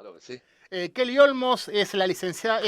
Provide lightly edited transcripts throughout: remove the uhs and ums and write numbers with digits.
Claro que sí. Kelly Olmos es licenciada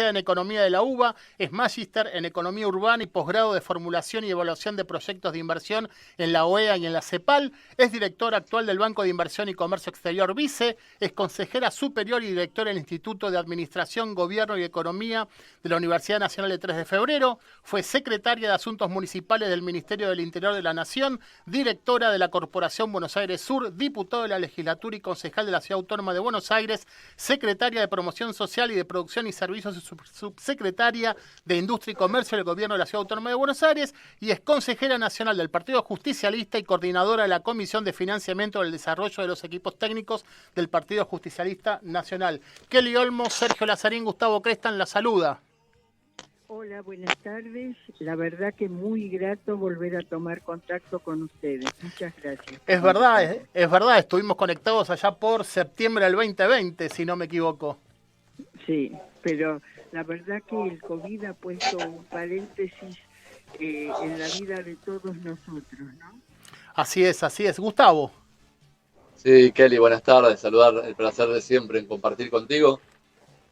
en Economía de la UBA, es magíster en Economía Urbana y posgrado de Formulación y Evaluación de Proyectos de Inversión en la OEA y en la CEPAL, es directora actual del Banco de Inversión y Comercio Exterior Vice, es consejera superior y directora del Instituto de Administración, Gobierno y Economía de la Universidad Nacional de 3 de Febrero, fue secretaria de Asuntos Municipales del Ministerio del Interior de la Nación, directora de la Corporación Buenos Aires Sur, diputado de la Legislatura y concejal de la Ciudad Autónoma de Buenos Aires, secretaria de Promoción Social y de Producción y Servicios y subsecretaria de Industria y Comercio del Gobierno de la Ciudad Autónoma de Buenos Aires y es consejera nacional del Partido Justicialista y coordinadora de la Comisión de Financiamiento del Desarrollo de los Equipos Técnicos del Partido Justicialista Nacional. Kelly Olmos, Sergio Lazarín, Gustavo Crestan, la saluda. Hola, buenas tardes. La verdad que muy grato volver a tomar contacto con ustedes. Muchas gracias. Es verdad, estuvimos conectados allá por septiembre del 2020, si no me equivoco. Sí, pero la verdad que el COVID ha puesto un paréntesis en la vida de todos nosotros, ¿no? Así es. Gustavo. Sí, Kelly, buenas tardes. Saludar, el placer de siempre en compartir contigo.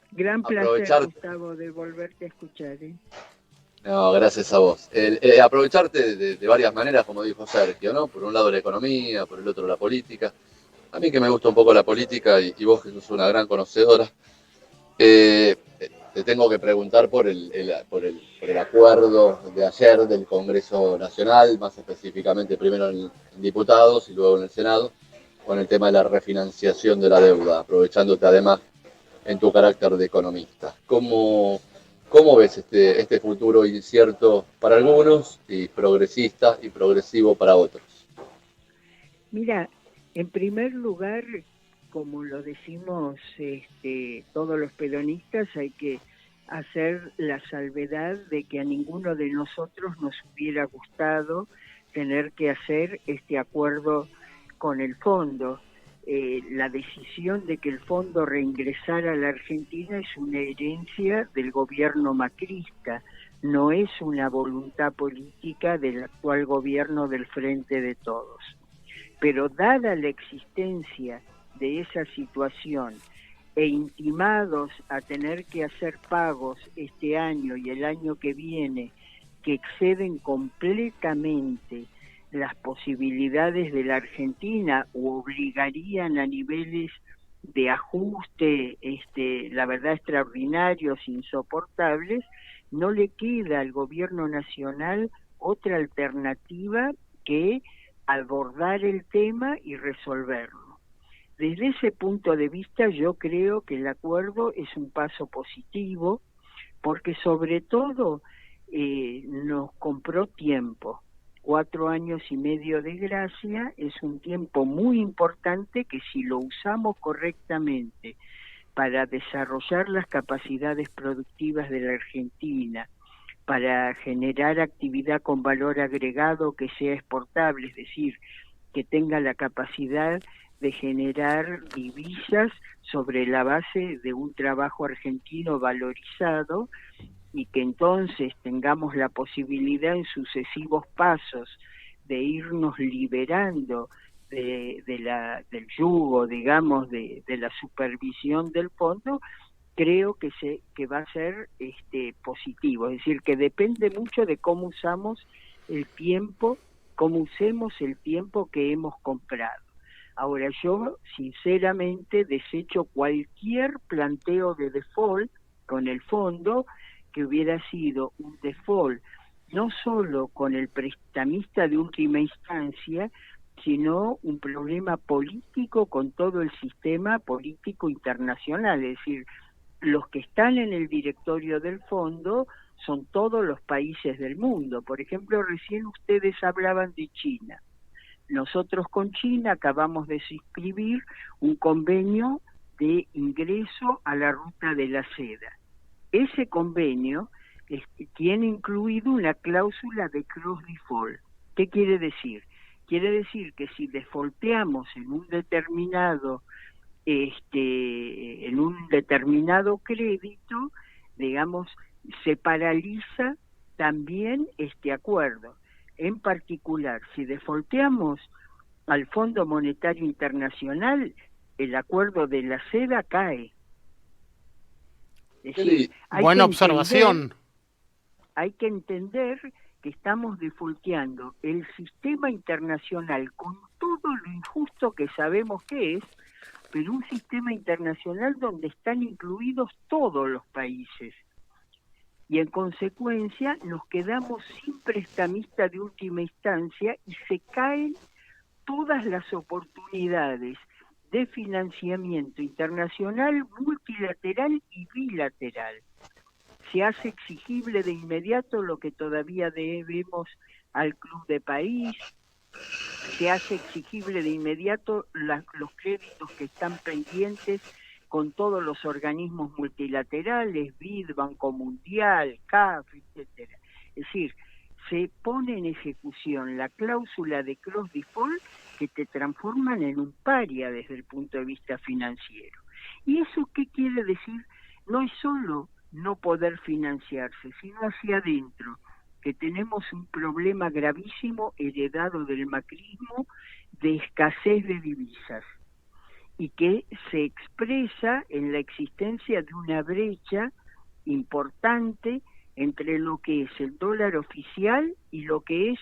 Gran placer, Gustavo, de volverte a escuchar. No, gracias a vos. Aprovecharte de varias maneras, como dijo Sergio, ¿no? Por un lado la economía, por el otro la política. A mí que me gusta un poco la política y vos que sos una gran conocedora, te tengo que preguntar por el acuerdo de ayer del Congreso Nacional, más específicamente primero en diputados y luego en el Senado, con el tema de la refinanciación de la deuda, aprovechándote además en tu carácter de economista. ¿Cómo ves este futuro incierto para algunos y progresista y progresivo para otros? Mira, en primer lugar, como lo decimos todos los peronistas, hay que hacer la salvedad de que a ninguno de nosotros nos hubiera gustado tener que hacer este acuerdo con el fondo. La decisión de que el fondo reingresara a la Argentina es una herencia del gobierno macrista, no es una voluntad política del actual gobierno del Frente de Todos. Pero dada la existencia de esa situación e intimados a tener que hacer pagos este año y el año que viene que exceden completamente las posibilidades de la Argentina o obligarían a niveles de ajuste, la verdad, extraordinarios, insoportables, no le queda al gobierno nacional otra alternativa que abordar el tema y resolverlo. Desde ese punto de vista yo creo que el acuerdo es un paso positivo porque sobre todo nos compró tiempo. 4 años y medio de gracia es un tiempo muy importante que si lo usamos correctamente para desarrollar las capacidades productivas de la Argentina, para generar actividad con valor agregado que sea exportable, es decir, que tenga la capacidad de generar divisas sobre la base de un trabajo argentino valorizado y que entonces tengamos la posibilidad en sucesivos pasos de irnos liberando del yugo, digamos, de la supervisión del fondo, creo que va a ser positivo, es decir, que depende mucho de cómo usamos el tiempo, cómo usemos el tiempo que hemos comprado. Ahora yo sinceramente desecho cualquier planteo de default con el fondo que hubiera sido un default no solo con el prestamista de última instancia, sino un problema político con todo el sistema político internacional, es decir, los que están en el directorio del fondo son todos los países del mundo. Por ejemplo, recién ustedes hablaban de China. Nosotros con China acabamos de suscribir un convenio de ingreso a la ruta de la seda. Ese convenio tiene incluido una cláusula de cross default. ¿Qué quiere decir? Quiere decir que si defaulteamos en un determinado crédito, digamos, se paraliza también este acuerdo. En particular, si defaulteamos al Fondo Monetario Internacional, el acuerdo de la seda cae. Es Qué decir, Buena observación. hay que entender que estamos defaulteando el sistema internacional con todo lo injusto que sabemos que es, pero un sistema internacional donde están incluidos todos los países. Y en consecuencia nos quedamos sin prestamista de última instancia y se caen todas las oportunidades de financiamiento internacional, multilateral y bilateral. Se hace exigible de inmediato lo que todavía debemos al Club de París, se hace exigible de inmediato los créditos que están pendientes con todos los organismos multilaterales, BID, Banco Mundial, CAF, etcétera. Es decir, se pone en ejecución la cláusula de cross default que te transforman en un paria desde el punto de vista financiero. ¿Y eso qué quiere decir? No es solo no poder financiarse, sino hacia adentro, que tenemos un problema gravísimo heredado del macrismo de escasez de divisas y que se expresa en la existencia de una brecha importante entre lo que es el dólar oficial y lo que es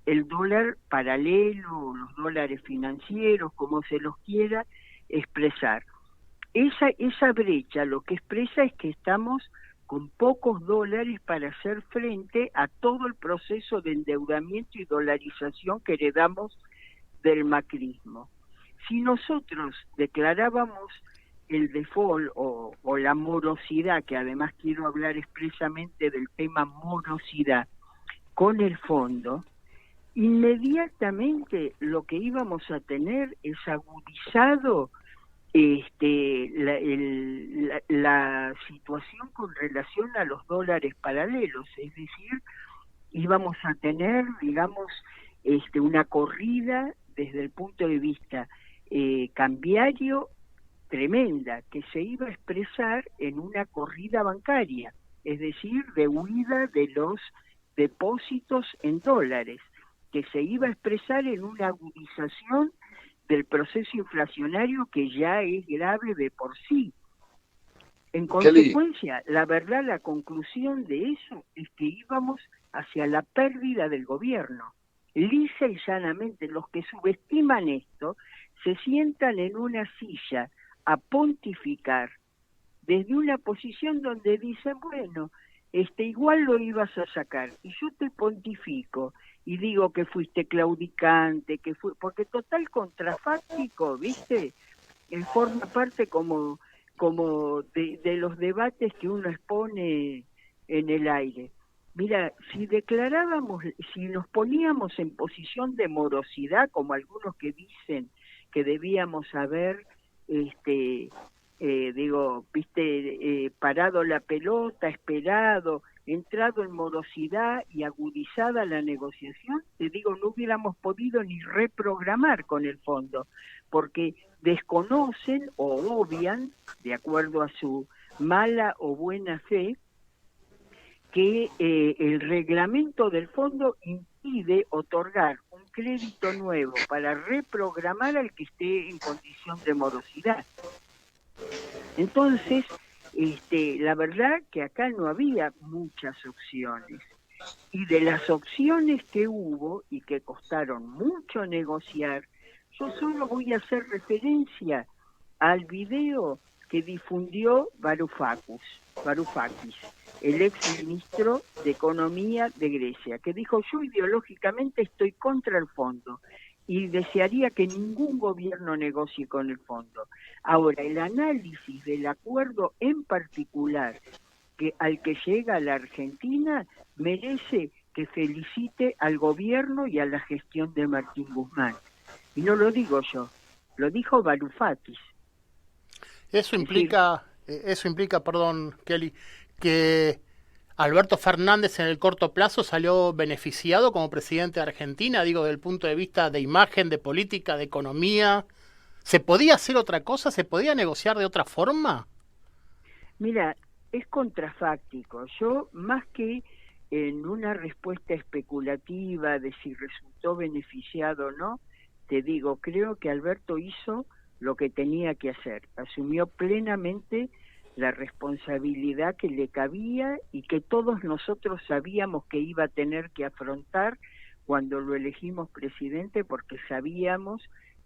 el dólar paralelo, los dólares financieros, como se los quiera expresar. Esa brecha lo que expresa es que estamos con pocos dólares para hacer frente a todo el proceso de endeudamiento y dolarización que heredamos del macrismo. Si nosotros declarábamos el default o la morosidad, que además quiero hablar expresamente del tema morosidad, con el fondo, inmediatamente lo que íbamos a tener es agudizado la situación con relación a los dólares paralelos, es decir, íbamos a tener, digamos, una corrida desde el punto de vista cambiario tremenda, que se iba a expresar en una corrida bancaria, es decir, de huida de los depósitos en dólares, que se iba a expresar en una agudización del proceso inflacionario que ya es grave de por sí. En consecuencia, la verdad, la conclusión de eso es que íbamos hacia la pérdida del gobierno. Lisa y llanamente, los que subestiman esto se sientan en una silla a pontificar desde una posición donde dicen, bueno, igual lo ibas a sacar, y yo te pontifico y digo que fuiste claudicante, porque total contrafáctico, ¿viste? Forma parte como de los debates que uno expone en el aire. Mira, si nos poníamos en posición de morosidad, como algunos que dicen que debíamos haber, parado la pelota, esperado, entrado en morosidad y agudizada la negociación, te digo, no hubiéramos podido ni reprogramar con el fondo, porque desconocen o obvian, de acuerdo a su mala o buena fe, que el reglamento del fondo impide otorgar un crédito nuevo para reprogramar al que esté en condición de morosidad. Entonces, la verdad que acá no había muchas opciones. Y de las opciones que hubo y que costaron mucho negociar, yo solo voy a hacer referencia al video que difundió Varoufakis, el ex ministro de Economía de Grecia, que dijo: yo ideológicamente estoy contra el fondo y desearía que ningún gobierno negocie con el fondo. Ahora, el análisis del acuerdo en particular al que llega la Argentina merece que felicite al gobierno y a la gestión de Martín Guzmán. Y no lo digo yo, lo dijo Varoufakis. Eso implica, perdón, Kelly, que Alberto Fernández en el corto plazo salió beneficiado como presidente de Argentina, digo, desde el punto de vista de imagen, de política, de economía. ¿Se podía hacer otra cosa? ¿Se podía negociar de otra forma? Mira, es contrafáctico. Yo, más que en una respuesta especulativa de si resultó beneficiado o no, te digo, creo que Alberto hizo lo que tenía que hacer, asumió plenamente la responsabilidad que le cabía y que todos nosotros sabíamos que iba a tener que afrontar cuando lo elegimos presidente, porque sabíamos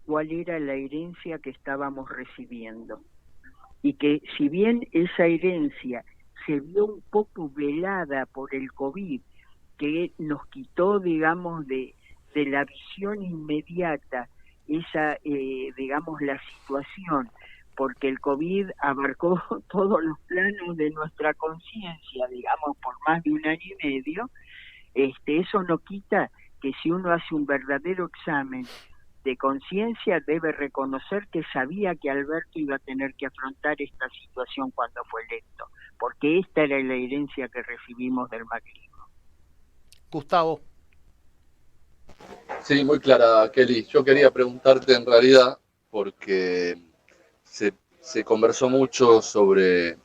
cuál era la herencia que estábamos recibiendo. Y que si bien esa herencia se vio un poco velada por el COVID, que nos quitó, digamos, de la visión inmediata esa, digamos, la situación, porque el COVID abarcó todos los planos de nuestra conciencia, digamos, por más de un año y medio, eso no quita que si uno hace un verdadero examen de conciencia, debe reconocer que sabía que Alberto iba a tener que afrontar esta situación cuando fue electo, porque esta era la herencia que recibimos del macrismo. Gustavo. Sí, muy clara, Kelly. Yo quería preguntarte en realidad, porque se conversó mucho sobre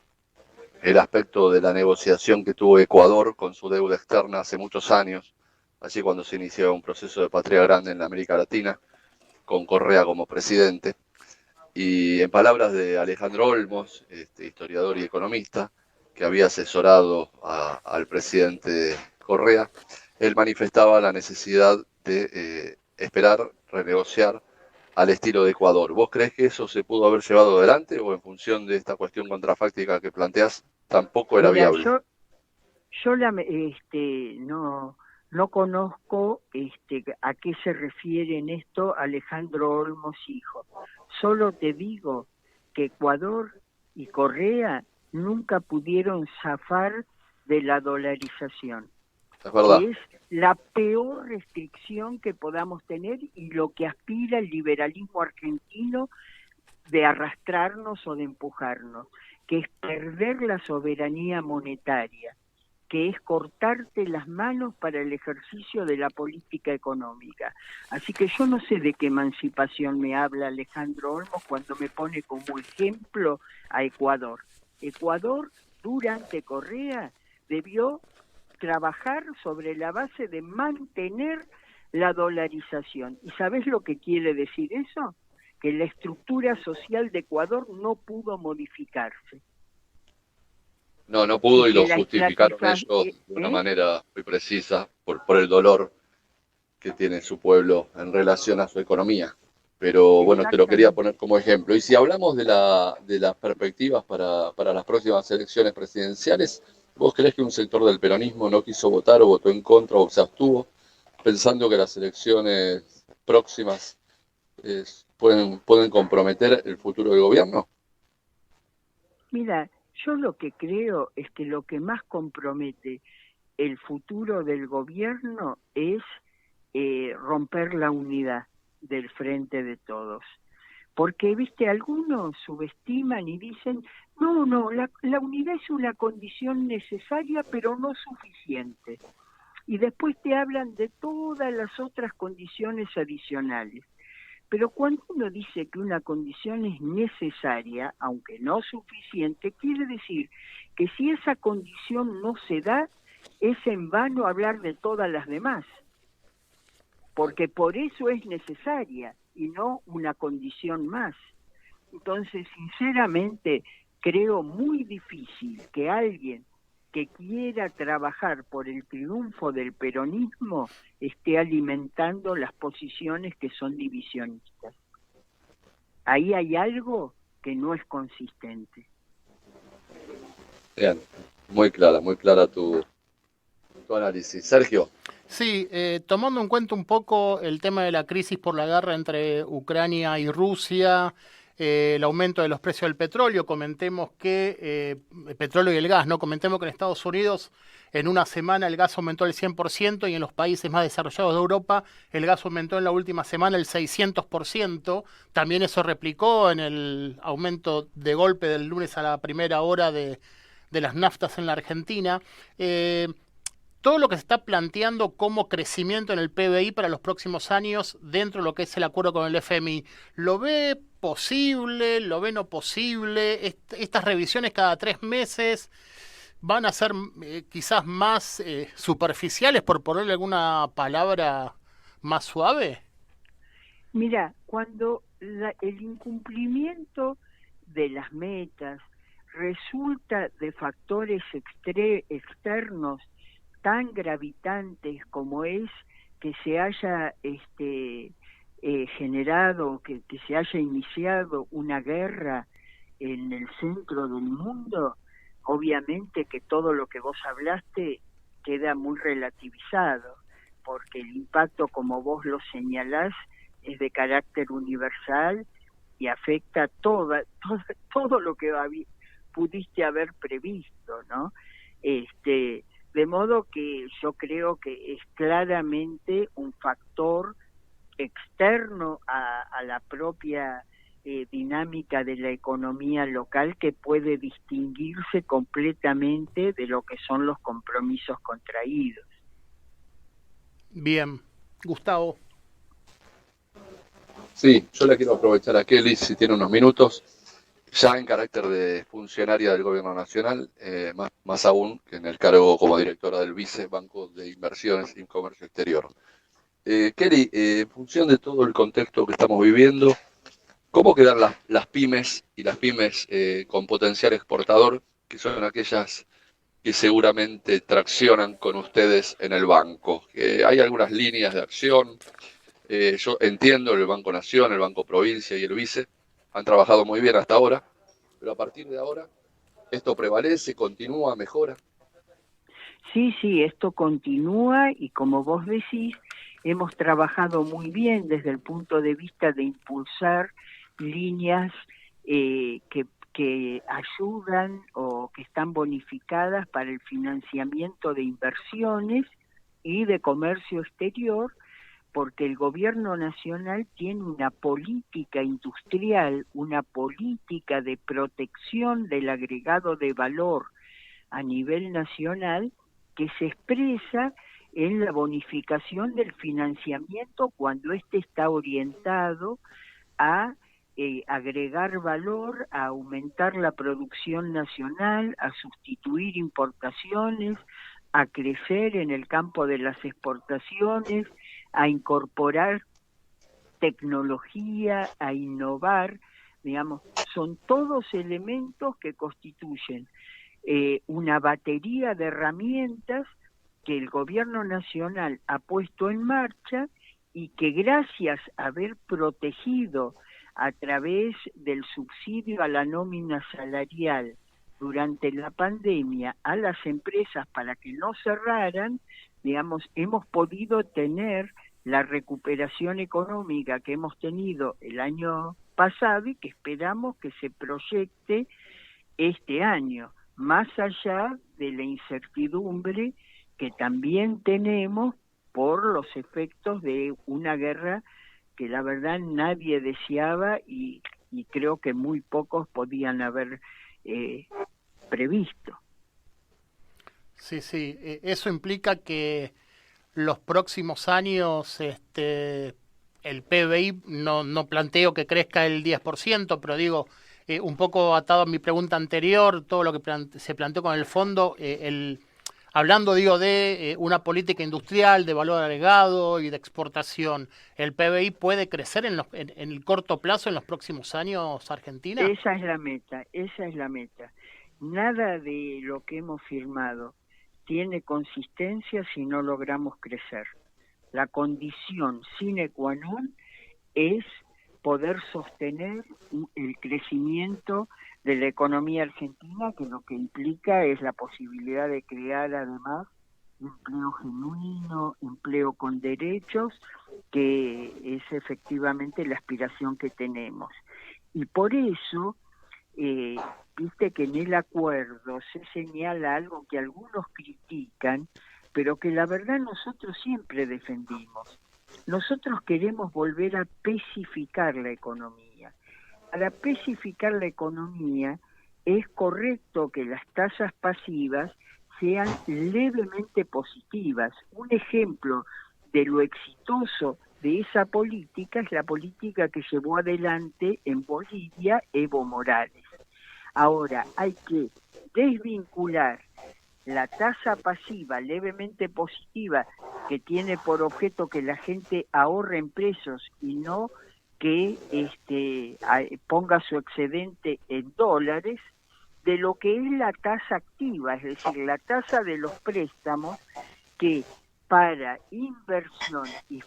el aspecto de la negociación que tuvo Ecuador con su deuda externa hace muchos años, allí cuando se inició un proceso de patria grande en la América Latina, con Correa como presidente. Y en palabras de Alejandro Olmos, historiador y economista, que había asesorado al presidente Correa, él manifestaba la necesidad de esperar, renegociar al estilo de Ecuador. ¿Vos crees que eso se pudo haber llevado adelante o en función de esta cuestión contrafáctica que planteás tampoco era Mira, viable? yo no conozco a qué se refiere en esto Alejandro Olmos hijo. Solo te digo que Ecuador y Correa nunca pudieron zafar de la dolarización, Es verdad. que es la peor restricción que podamos tener y lo que aspira el liberalismo argentino de arrastrarnos o de empujarnos, que es perder la soberanía monetaria, que es cortarte las manos para el ejercicio de la política económica. Así que yo no sé de qué emancipación me habla Alejandro Olmos cuando me pone como ejemplo a Ecuador. Ecuador, durante Correa, debió trabajar sobre la base de mantener la dolarización. ¿Y sabés lo que quiere decir eso? Que la estructura social de Ecuador no pudo modificarse. No pudo y lo justificaron ellos ellos de una manera muy precisa por el dolor que tiene su pueblo en relación a su economía. Pero bueno, te lo quería poner como ejemplo. Y si hablamos de las perspectivas para las próximas elecciones presidenciales, ¿vos crees que un sector del peronismo no quiso votar o votó en contra o se abstuvo, pensando que las elecciones próximas pueden comprometer el futuro del gobierno? Mira, yo lo que creo es que lo que más compromete el futuro del gobierno es romper la unidad del frente de todos. Porque, viste, algunos subestiman y dicen, no, la unidad es una condición necesaria pero no suficiente. Y después te hablan de todas las otras condiciones adicionales. Pero cuando uno dice que una condición es necesaria, aunque no suficiente, quiere decir que si esa condición no se da, es en vano hablar de todas las demás. Porque por eso es necesaria y no una condición más. Entonces, sinceramente, creo muy difícil que alguien que quiera trabajar por el triunfo del peronismo esté alimentando las posiciones que son divisionistas. Ahí hay algo que no es consistente. Bien, muy clara tu análisis. Sergio. Sí, tomando en cuenta un poco el tema de la crisis por la guerra entre Ucrania y Rusia, el aumento de los precios del petróleo, comentemos que el petróleo y el gas, ¿no? Comentemos que en Estados Unidos en una semana el gas aumentó el 100% y en los países más desarrollados de Europa el gas aumentó en la última semana el 600%. También eso replicó en el aumento de golpe del lunes a la primera hora de las naftas en la Argentina. Todo lo que se está planteando como crecimiento en el PBI para los próximos años dentro de lo que es el acuerdo con el FMI, ¿lo ve posible? ¿Lo ve no posible? Estas revisiones cada 3 meses van a ser quizás más superficiales, por ponerle alguna palabra más suave. Mira, cuando el incumplimiento de las metas resulta de factores externos tan gravitantes como es que se haya generado, que se haya iniciado una guerra en el centro del mundo, obviamente que todo lo que vos hablaste queda muy relativizado, porque el impacto, como vos lo señalás, es de carácter universal y afecta todo lo que pudiste haber previsto, ¿no? De modo que yo creo que es claramente un factor externo a la propia dinámica de la economía local que puede distinguirse completamente de lo que son los compromisos contraídos. Bien, Gustavo. Sí, yo le quiero aprovechar a Kelly, si tiene unos minutos, ya en carácter de funcionaria del Gobierno Nacional, más aún que en el cargo como directora del Vice Banco de Inversiones y Comercio Exterior. Kelly, en función de todo el contexto que estamos viviendo, ¿cómo quedan las pymes y las pymes con potencial exportador, que son aquellas que seguramente traccionan con ustedes en el banco? ¿Hay algunas líneas de acción? Yo entiendo el Banco Nación, el Banco Provincia y el Vice han trabajado muy bien hasta ahora, pero a partir de ahora, ¿esto prevalece, continúa, mejora? Sí, esto continúa y como vos decís, hemos trabajado muy bien desde el punto de vista de impulsar líneas que ayudan o que están bonificadas para el financiamiento de inversiones y de comercio exterior, porque el gobierno nacional tiene una política industrial, una política de protección del agregado de valor a nivel nacional que se expresa en la bonificación del financiamiento cuando éste está orientado a agregar valor, a aumentar la producción nacional, a sustituir importaciones, a crecer en el campo de las exportaciones, a incorporar tecnología, a innovar, digamos, son todos elementos que constituyen una batería de herramientas que el gobierno nacional ha puesto en marcha y que gracias a haber protegido a través del subsidio a la nómina salarial durante la pandemia a las empresas para que no cerraran, digamos, hemos podido tener la recuperación económica que hemos tenido el año pasado y que esperamos que se proyecte este año, más allá de la incertidumbre que también tenemos por los efectos de una guerra que la verdad nadie deseaba y creo que muy pocos podían haber previsto. Sí, eso implica que los próximos años el PBI no planteo que crezca el 10%, pero digo, un poco atado a mi pregunta anterior, todo lo que se planteó con el fondo, hablando digo de una política industrial de valor agregado y de exportación, ¿el PBI puede crecer en el corto plazo, en los próximos años, Argentina? Esa es la meta. Nada de lo que hemos firmado tiene consistencia si no logramos crecer. La condición sine qua non es poder sostener el crecimiento de la economía argentina, que lo que implica es la posibilidad de crear además empleo genuino, empleo con derechos, que es efectivamente la aspiración que tenemos. Y por eso, viste que en el acuerdo se señala algo que algunos critican, pero que la verdad nosotros siempre defendimos. Nosotros queremos volver a pacificar la economía. Para pacificar la economía es correcto que las tasas pasivas sean levemente positivas. Un ejemplo de lo exitoso de esa política es la política que llevó adelante en Bolivia Evo Morales. Ahora, hay que desvincular la tasa pasiva levemente positiva, que tiene por objeto que la gente ahorre en pesos y no que ponga su excedente en dólares de lo que es la tasa activa, es decir, la tasa de los préstamos que para inversión y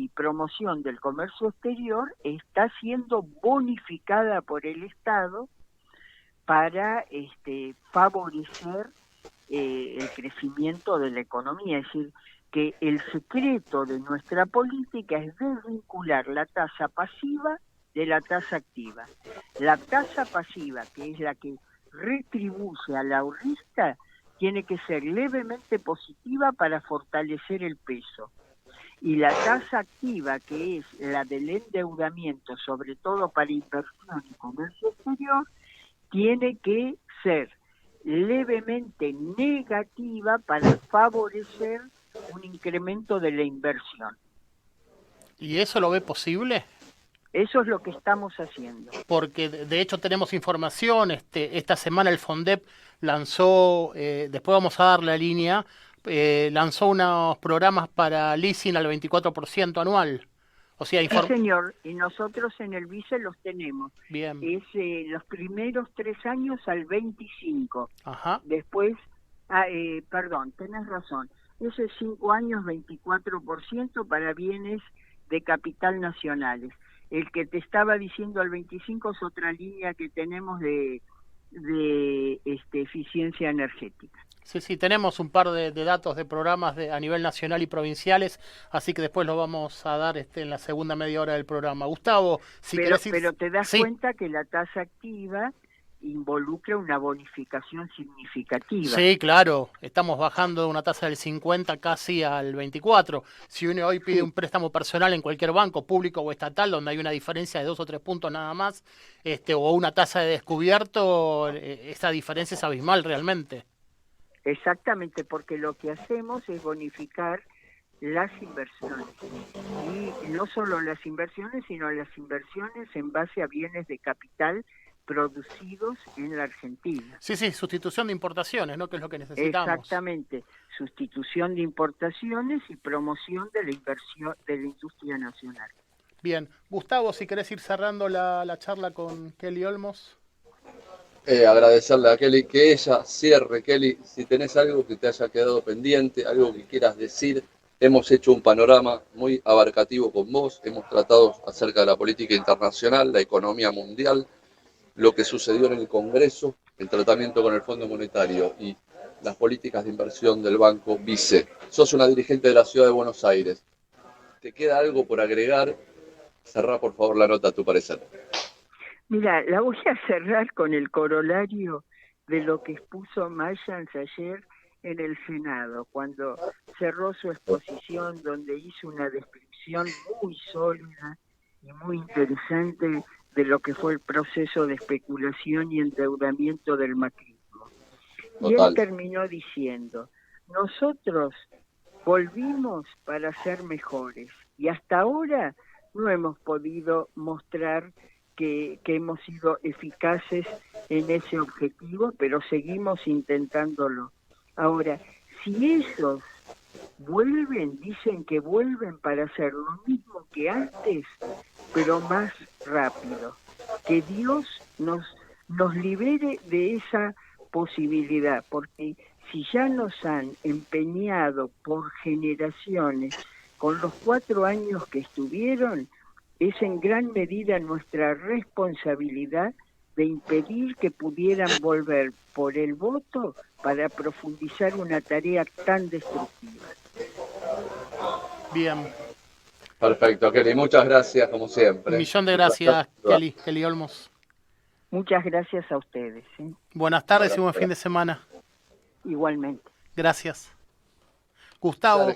promoción del comercio exterior está siendo bonificada por el Estado para favorecer el crecimiento de la economía. Es decir, que el secreto de nuestra política es desvincular la tasa pasiva de la tasa activa. La tasa pasiva, que es la que retribuye al ahorrista, tiene que ser levemente positiva para fortalecer el peso. Y la tasa activa, que es la del endeudamiento, sobre todo para inversión y comercio exterior, tiene que ser levemente negativa para favorecer un incremento de la inversión. ¿Y eso lo ve posible? Eso es lo que estamos haciendo. Porque de hecho tenemos información, esta semana el FONDEP lanzó, después vamos a dar la línea, lanzó unos programas para leasing al 24% anual. O sea, sí, señor, y nosotros en el VICE los tenemos. Bien. Es los primeros 3 años al 25. Ajá. Después, perdón, tenés razón, ese 5 años 24% para bienes de capital nacionales. El que te estaba diciendo al 25 es otra línea que tenemos de eficiencia energética. Sí, tenemos un par de datos de programas a nivel nacional y provinciales, así que después lo vamos a dar en la segunda media hora del programa. Gustavo, si querés ir... Pero te das cuenta que la tasa activa involucra una bonificación significativa. Sí, claro, estamos bajando de una tasa del 50 casi al 24. Si uno hoy pide un préstamo personal en cualquier banco, público o estatal, donde hay una diferencia de 2 o 3 puntos nada más, o una tasa de descubierto, esa diferencia es abismal realmente. Exactamente, porque lo que hacemos es bonificar las inversiones. Y no solo las inversiones, sino las inversiones en base a bienes de capital producidos en la Argentina. Sí, sustitución de importaciones, ¿no? Que es lo que necesitamos. Exactamente, sustitución de importaciones y promoción de la inversión de la industria nacional. Bien, Gustavo, si querés ir cerrando la charla con Kelly Olmos. Agradecerle a Kelly que ella cierre. Kelly, si tenés algo que te haya quedado pendiente, algo que quieras decir, hemos hecho un panorama muy abarcativo con vos, hemos tratado acerca de la política internacional, la economía mundial, lo que sucedió en el Congreso, el tratamiento con el Fondo Monetario y las políticas de inversión del Banco Vice. Sos una dirigente de la Ciudad de Buenos Aires. ¿Te queda algo por agregar? Cerrá, por favor, la nota a tu parecer. Mira, la voy a cerrar con el corolario de lo que expuso Mayans ayer en el Senado, cuando cerró su exposición, donde hizo una descripción muy sólida y muy interesante de lo que fue el proceso de especulación y endeudamiento del macrismo. Y él terminó diciendo, nosotros volvimos para ser mejores y hasta ahora no hemos podido mostrar que hemos sido eficaces en ese objetivo, pero seguimos intentándolo. Ahora, si ellos dicen que vuelven para hacer lo mismo que antes, pero más rápido. Que Dios nos libere de esa posibilidad, porque si ya nos han empeñado por generaciones con los 4 años que estuvieron, es en gran medida nuestra responsabilidad de impedir que pudieran volver por el voto para profundizar una tarea tan destructiva. Bien. Perfecto, Kelly. Muchas gracias, como siempre. 1.000.000 de gracias, Kelly Olmos. Muchas gracias a ustedes. Buenas tardes y buen fin de semana. Igualmente. Gracias. Gustavo.